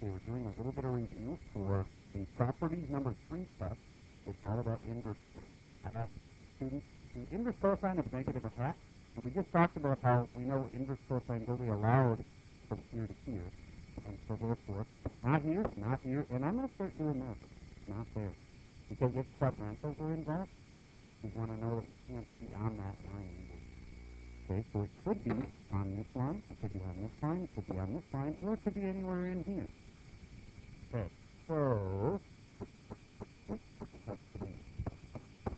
Okay, we're doing a little bit of review for the properties number 3 test. It's all about inverse. Students, the inverse cosine of negative of half. And we just talked about how we know inverse cosine is only allowed from here to here. And so therefore, not here, and I'm going to start doing this. Not there. Because if quadrantals are involved, we want to know that we can't be on that line either. Okay, so it could be on this line, it could be on this line, it could be on this line, or it could be anywhere in here. Okay, so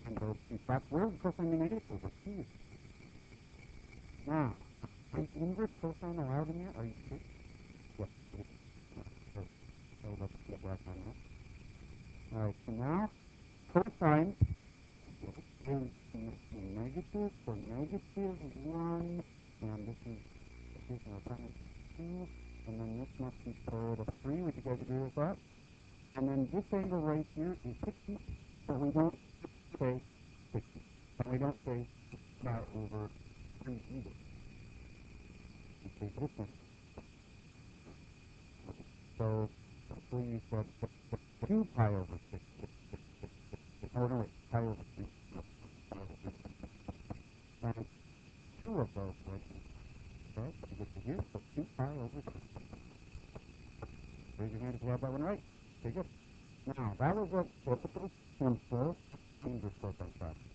and those two spots, where is cosine be negative? Over here. Now, is inverse cosine allowed in here? Are you sure? Yes, it is. So let's get back on that. Alright, so now cosine is negative, so negative 1, and this is cosine 2, and then this must be square root of 3. Would you guys agree with that? And then this angle right here is 60, so we don't say 60. And we don't say pi over 3 either. We say this one. So we said 2 pi over 6. Oh, no, wait, pi over 3. And 2 of those right here. Okay, you get to here, so 2 pi over 3. Raise your hand if you have that one right. Okay, good. Now, that was a typical, simple inverse cosine problem.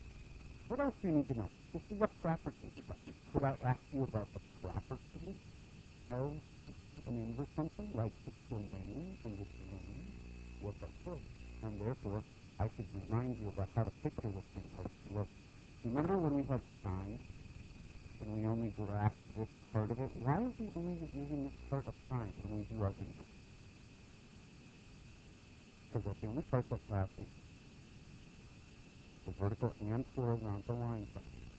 What else do you need to know? This is a property. Could I ask you about the property of an inverse function, like this domain and this domain? Yes, I could. And therefore, I should remind you about how to picture this thing. Look, remember when we had sine, and we only graphed this part of it? Why are we only using this part of sine when we do our inverse? Because that's the only part that has the vertical and horizontal lines.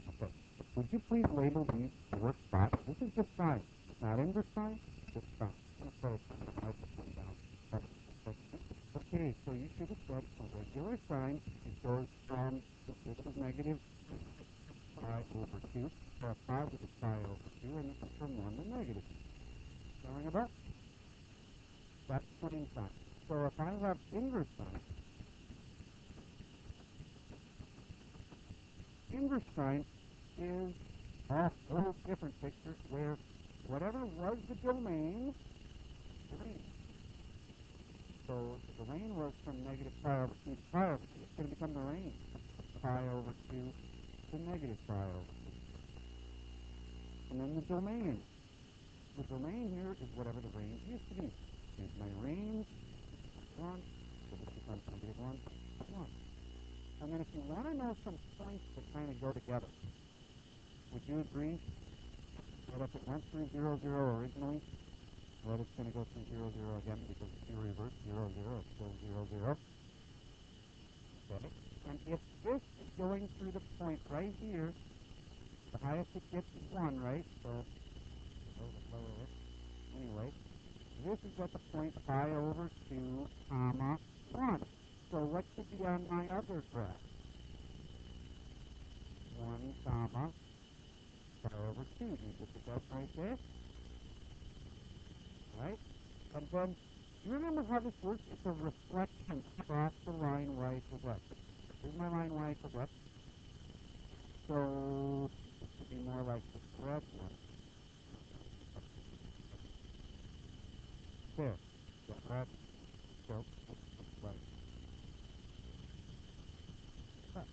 Okay. Would you please label these 4 spots? This is just sine, not inverse sine, just sine. Okay, I'll put them down. Okay, so you should have said a regular sine. It goes from, this is negative pi over 2, to positive pi over 2, and this is from 1 to negative. Showing about? That's plain sine. So if I have inverse sine, inverse sine is a whole different picture where whatever was the domain, so the domain was from negative pi over 2 to pi over 2. It's going to become the range, pi over 2 to negative pi over 2. And then the domain. The domain here is whatever the range used to be. Here's my range, 1, so this becomes negative 1, 1. And then if you want to know some points that kind of go together, would you agree that if it went through 0, 0 originally, well, it's going to go through 0, 0 again because if you reverse 0, 0, it's still 0, 0. Okay? And if this is going through the point right here, the highest it gets is 1, right? So, a little bit lower there. Anyway, this is at the point pi over 2, comma, 1. So what should be on my other graph? 1, comma, pi over 2. Do you get the graph right there? Right? And then, do you remember how this works? It's a reflection across the line y to left. Here's my line y to left. So, it should be more like this red one. There. The red. So, right. Yep.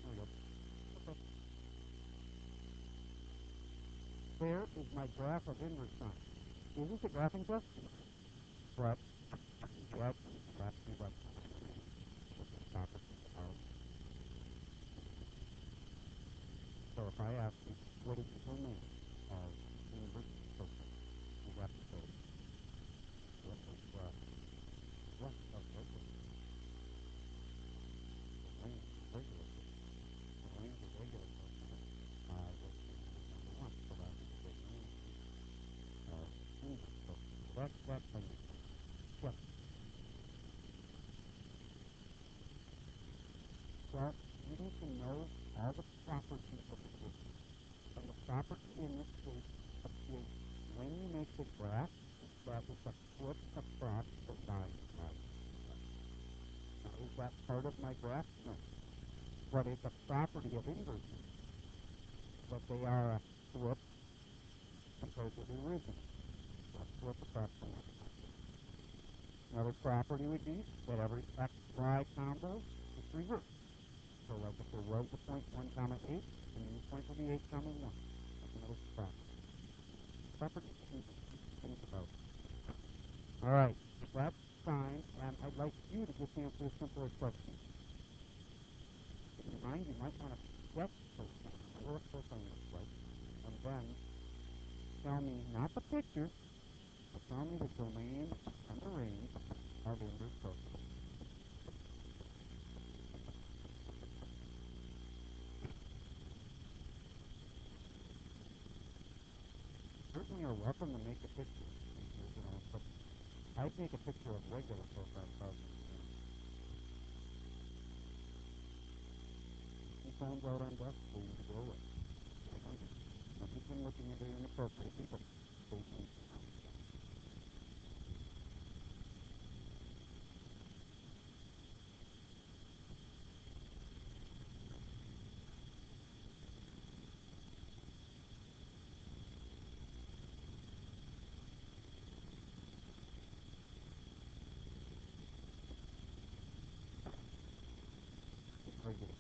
There we go. Okay. There is my graph of inverse sine. Isn't it graphing test? But what exactly what properties are. So if I ask you, what is the domain of inverse cosine? You have to say, what is what of regular? The range of regular cosine. The range of regular cosine was number 1. So that is the range of inverse cosine. So that's that kind of thing. Yes. Well, you need to know all the properties of the system. And the property in this case of slip across the line. Now, is that part of my graph? No. But it's a property of inverses that they are a slip compared to the original. So a slip across the line. Another property would be that every x-y combo is reversed. So like if there was the point 1 comma 8, the new point will be 8 comma 1. That's another property. Property is think about it. All right, that's fine, and I'd like you to just answer a simpler question. Keep in mind, you might want to sketch cosine, or what cosine looks like, and then tell me, not the picture, but tell me the domain and the range of inverse cosine. Certainly are welcome to make a picture. You know, but I'd make a picture of regular cosine cosine. He phones out on desk, please go away. Now, he's been looking at it inappropriately, but stay tuned. Regular.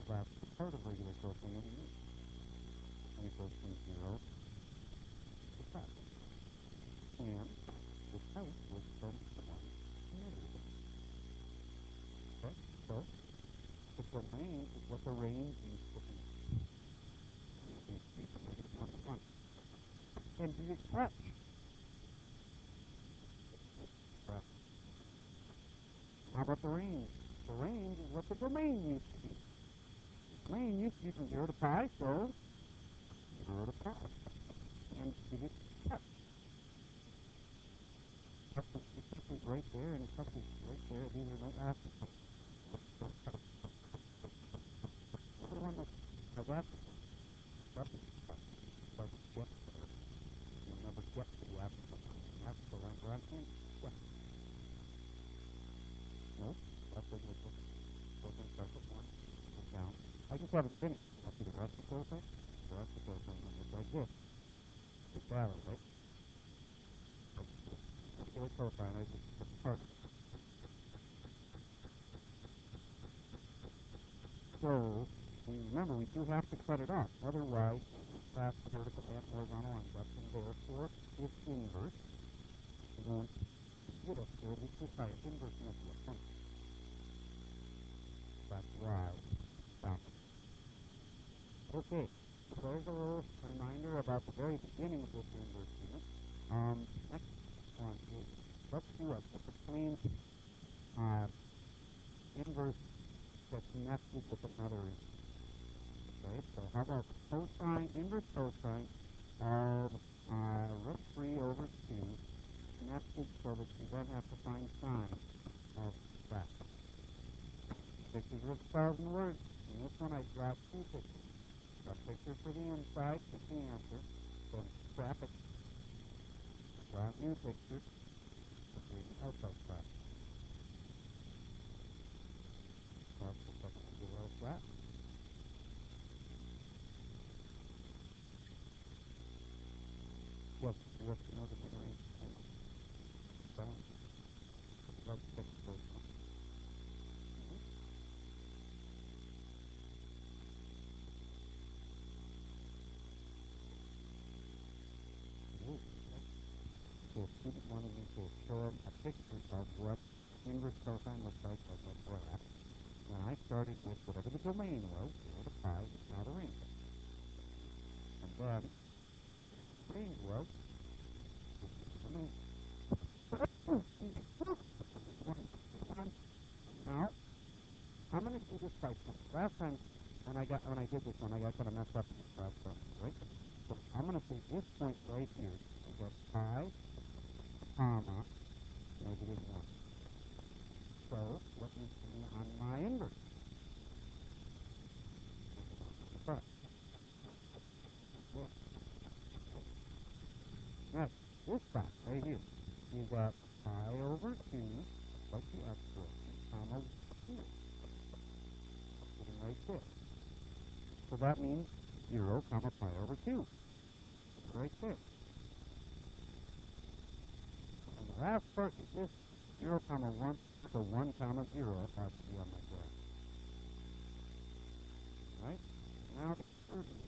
Last part of regular cosine is when it goes from 0 to 5. And this house was from 1 to negative. Okay, so the domain is what the range used to be. And do you touch? How about the range? The range is what the domain used to be. The domain used to be from 0 to pi, so 0 to pi. And did it touch? It touches right there, and it touches right there. These are no asymptotes. The one that has asymptotes doesn't touch. Doesn't get there. You'll never get to the asymptote. That's the right answer. Yeah. Nope. That's regular cosine. Cosine starts at 1. Goes down. I just haven't finished. I'll see the rest of cosine. The rest of cosine will look like this. It's arrow, right? Regular cosine is just part of it. So, remember, we do have to cut it off. Otherwise, fast vertical and horizontal lines. That's and therefore, its inverse won't get us there. It's precise. Inverse won't be a function. That's why. Stop. Okay. So there's a little reminder about the very beginning of this inverse unit. Next one is, let's do a plain inverse that's nested with another inverse. Okay, so how about cosine, inverse cosine of root 3 over 2 nested so that you then have to find sine of that. Pictures worth 1,000 words. In this one, I draw 2 pictures. A picture for the inside, pick the answer, then scrap it. Draw a new picture for the outside side. Cross the second below flat. Yes, you have to know the range. So, let's fix those ones. So student wanted me to show him a picture of what inverse cosine looks like as a graph. And I started with whatever the domain was, 0 to pi, is now the range. And then the range was, this is the domain. Now, I'm going to do this by point. Last time when I did this one, I got kind of messed up in this last time, right? So I'm going to say this point right here is at pi, comma, negative 1. So let me see on my inverse. But, Now, this fact right here is that pi over 2 plus the expression, comma 2. Sitting right there. So that means 0, comma pi over 2. Right there. And the last part is this 0, comma 1, so 1, comma 0 has to be on my graph. Right? Now the third one.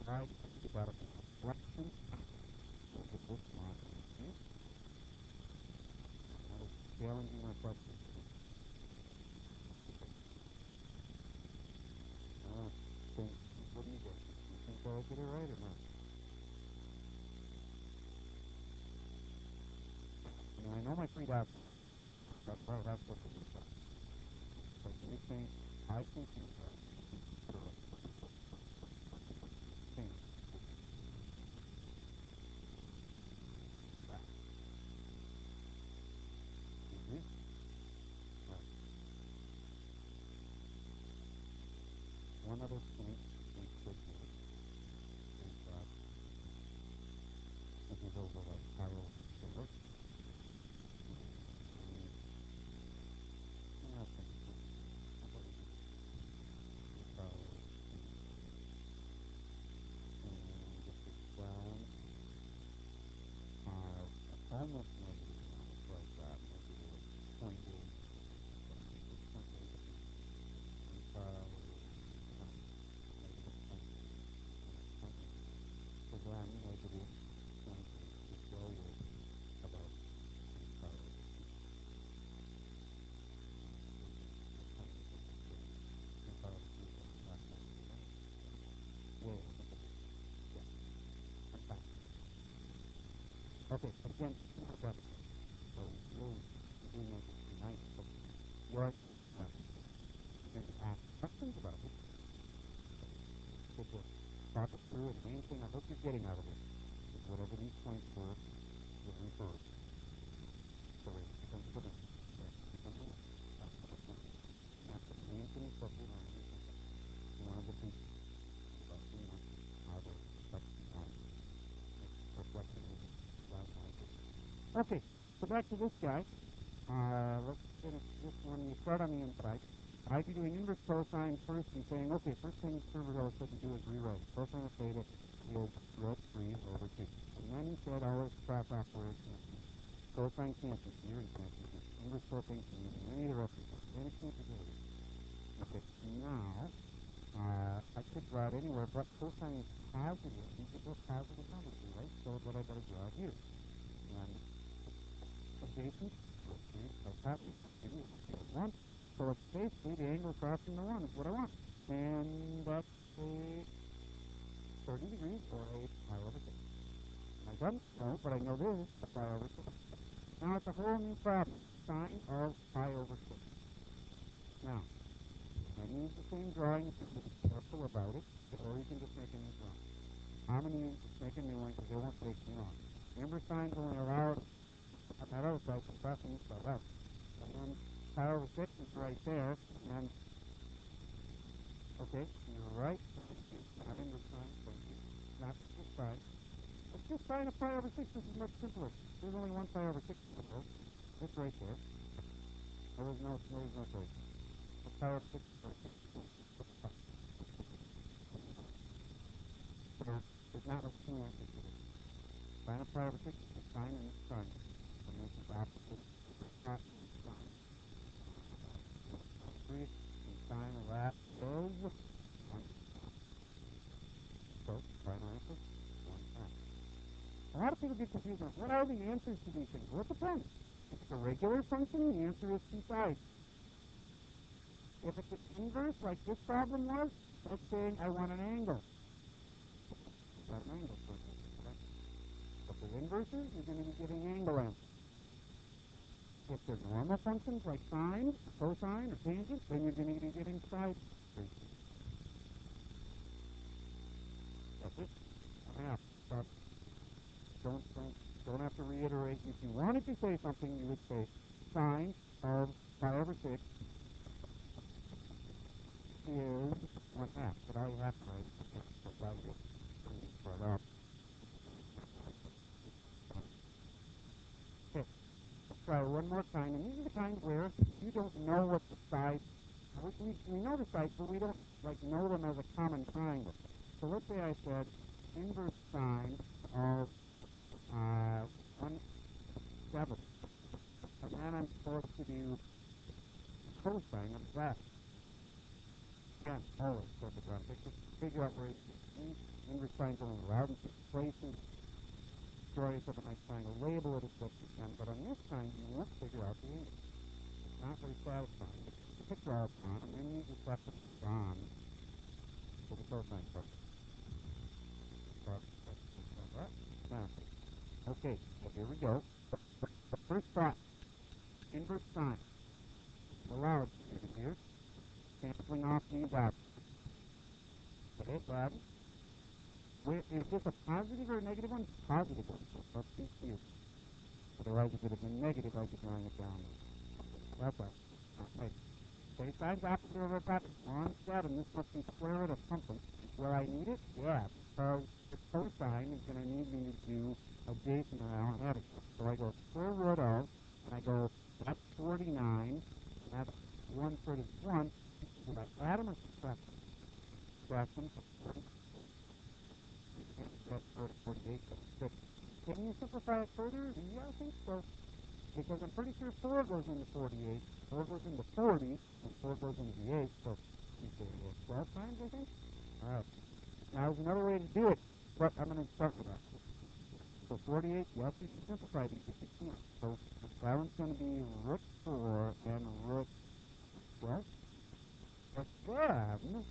Right? You got a reflection. Look at this one. Okay? That is challenging my question. So, what do you get? You think I get it right or not? I mean, I know my three dots. That's why I have to do that. But you think I think you are correct. Think. That. You agree? Right. One other point we could make is that this is over like pi over 4. I think how about we just and get this down almost negative numbers like that. Maybe like 0.8. So then negative 0.8 to go with about 3 pi over 2. 3 pi over 2 is like the last one. Yeah, yeah. Okay, again, super better. So really, doing this is nice. So you're going to ask questions about it. Get to talk it through, and the main thing I hope you're getting out of it is whatever these points were will refer to. So it's simple to simple. That's the main thing is what we learned. One of the things about how to reflection is down like this. Okay, so back to this guy. Let's finish this one. We start on the inside. I'd be doing inverse cosine first and saying, okay, first thing Server said to do is rewrite. Cosine of theta is root 3 over 2. And then he said all his cross operations. Cosine cancels here and cancels here. Inverse cosine can use any of the rest of them. Then it can't do it. Okay, now, I could draw it anywhere, but cosine is positive. These are both positive numbers, right? So what I better draw here. And adjacent, like that, it is 1. So it's basically the angle crossing the 1 is what I want. And that's a 30 degrees or a pi over 6. Am I done? No, but I know this is a pi over 6. Now it's a whole new problem. Sine of pi over 6. Now, I can use the same drawing if you're just careful about it, or you can just make a new drawing. I'm going to just make a new one because it won't take me long. Remember, signs only allowed on that other side, so crossing this side out. And then pi over 6 is right there, and okay, you're right. Not in the sign, thank you. Not this side. Let's just sign a pi over 6. This is much simpler. There's only one pi over 6 in the world. It's right there. There was no choice. The pi over 6 is right there. There's not a two answers to this. Sign a pi over 6 is the sign and it's sign. And this is opposite. Not sign. 3 and sign of that is 1. So, final answer, 1 time. A lot of people get confused on what are the answers to these things. What's the point? If it's a regular function, the answer is 2 sides. If it's an inverse, like this problem was, that's saying I want an angle. That's an angle function, correct? If they're inverses, you're going to be getting angle answers. If they're normal functions like sine, cosine, or tangent, then you're going to be getting side traces. That's it. Now, but don't have to reiterate. If you wanted to say something, you would say sine of pi over 6 is 1/2, but I have to write the value spread up. Okay, let's try one more time, and these are the times where you don't know what the sides, we know the sides, but we don't know them as a common triangle. So let's say I said inverse sine of 1/7, and then I'm supposed to do cosine of that. Again, always perfect round pictures. Figure out where each inverse sine's only allowed in 6 places. Draw yourself a nice triangle, label it as best you can, but on this time you won't figure out the angle. It's not very satisfying. The picture all the time, and then you just have to move on to the cosine question. Now, okay, so here we go. First thought, inverse sine. Allowed here. Canceling off these out. Okay, Bob. Is this a positive or a negative one? Positive one. Let's see here. Otherwise, if it had been negative, I'd be drawing it down. That's right. Okay. Okay, side's opposite of our top. 1/7. This must be square root of something. Will I need it? Yeah, because the cosine is going to need me to do adjacent around heading. So I go square root of, and I go, that's 49, and that's 1/31. Did I add them or subtract them? Subtract them. That's 48. That's 6. Can you simplify it further? Yeah, I think so. Because I'm pretty sure 4 goes into 48, 4 goes into 40, and 4 goes into the 8, so you say 12 times, I think? Alright. Now, there's another way to do it, but I'm going to start with that. So 48, yes, you can simplify these if you can. So that one's going to be root 4 and root 12. But then,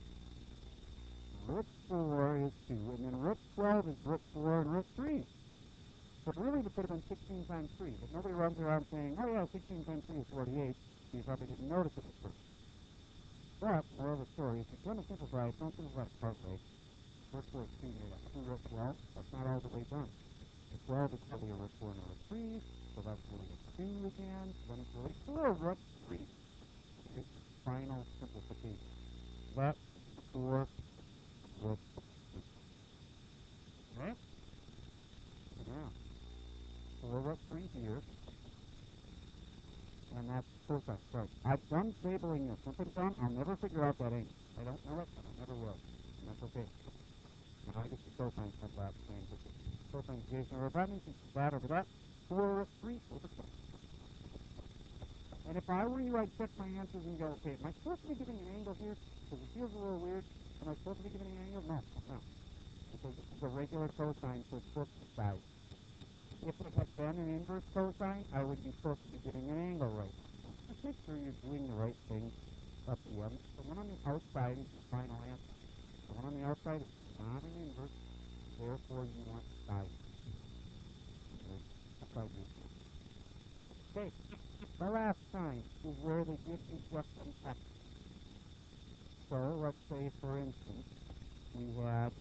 root 4 is 2, and then root 12 is root 4 and root 3. So really, it could have been 16 times 3, but nobody runs around saying, oh yeah, 16 times 3 is 48, so you probably didn't notice it at first. But, moral of the story, if you're going to simplify it, don't simplify it partway. Root 4 is 2 here, that's 2 root 12, that's not all the way done. The 12 is probably a root 4 and a root 3, so that's really a 2 again, so then it's really 4 root 3. Okay, final simplification. That's 4 root 3. Okay? Now, 4 root 3 here, and that's cosine. Right. I've done labeling this. Once I'm done, I'll never figure out that angle. I don't know it, and I never will. And that's okay. Now I get the cosine from that same picture. Cosine adjacent over that means it's that over that. 4 root 3 over 6. And if I were you, I'd check my answers and go, okay, am I supposed to be giving an angle here? Because it feels a little weird. Am I supposed to be giving an angle? No. Because this is a regular cosine, so it's supposed to be side. If it had been an inverse cosine, I would be supposed to be getting an angle right. Just make sure you're doing the right thing up the end. The one on the outside is the final answer. The one on the outside is not an inverse, therefore you want side. Okay, the last sign is where they give you just an x. So let's say, for instance, we had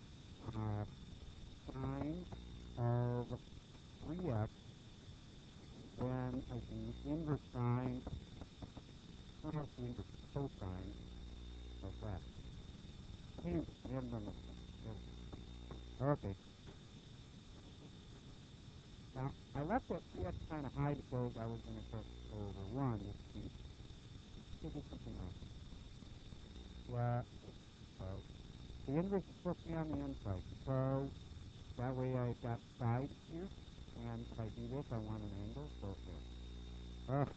sine of 3x, then I do inverse sine, not the inverse cosine, like that. Okay. Now, I left that 3x kind of high because I was going to put over 1 just to figure something out. Flat, the inverse is supposed to be on the inside, so that way I've got sides here, and if I do this, I want an angle, so there.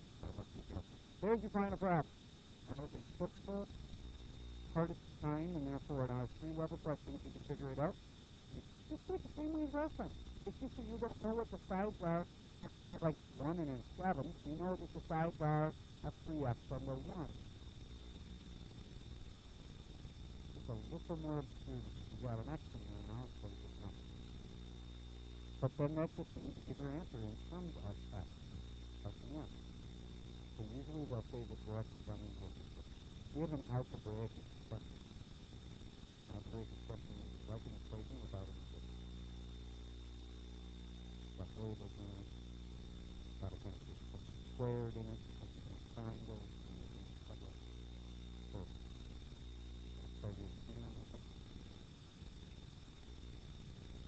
There's your final graph. I hope it's difficult, hardest time, and therefore now 3 level questions, you can figure it out. It's just like the same way as last time. It's just that you don't know what the sides are, like 1 and a 7. You know that the sides are a 3x on the 1. It's a little more obscure. You got an X in there now, so it's not. But then that's just you give your answer in terms of X at the end. So usually they'll say the direct sum is give an algebraic expression. Algebraic expression is like an equation without an equation. But labels in it, got a kind of something squared in it, something triangle, and etc. So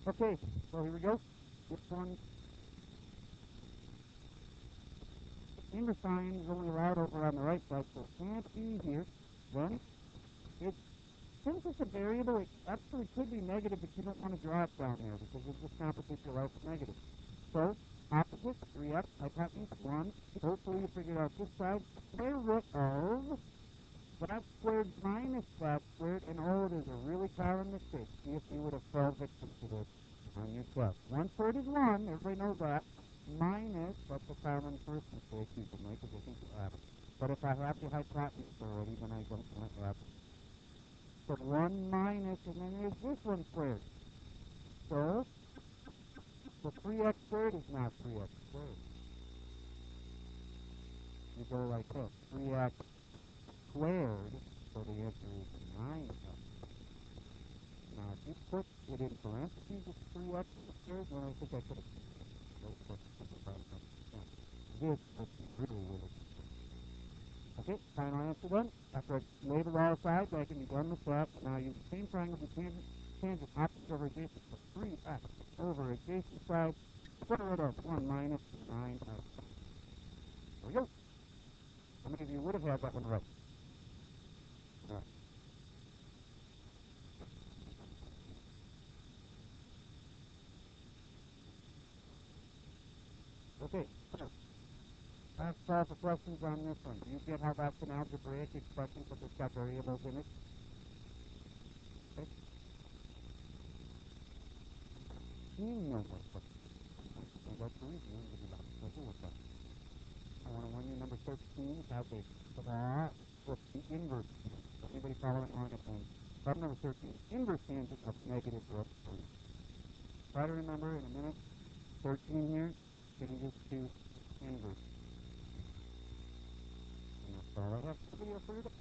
Okay, so here we go. This one, finger sign is only allowed over on the right side, so it can't be here. Then, since it's a variable, it actually could be negative, but you don't want to draw it down there because it just complicates your life with negative. So, opposite, 3x, hypotenuse, 1. Hopefully you figured out this side. Square root of that squared minus that squared, and oh, there's a really common mistake. See if you would have fell victim to this on your test. 1/3 is 1, everybody knows that. Minus, that's a common first mistake you can make, because I think you'll have it. But if I have the hypotenuse already, then I don't want to have it. So 1 minus, and then there's this one squared. So, the 3x squared is not 3x squared. You go like this, 3x squared, so the answer is 9x. Now, if you put it in parentheses, it's 3x squared, then I think I could have put this would be really, really okay, final answer then. After I label all sides, I can be done with that. Now use the same triangle between tangent opposite over adjacent. So 3x over adjacent side. Square root of 1 minus 9x. There we go. How many of you would have had that one right? All right. Okay, so let's solve the questions on this one. Do you get how that's an algebraic expression because it's got variables in it? Okay. No more questions. And that's the reason we're going to be back. So here we're back. I want to warn you, number 13 has a flaw with the inverse. Anybody following along at home? Problem number 13, inverse tangent of negative root 3. Try to remember in a minute, 13 here changes to inverse. And that's all I have for the video for today.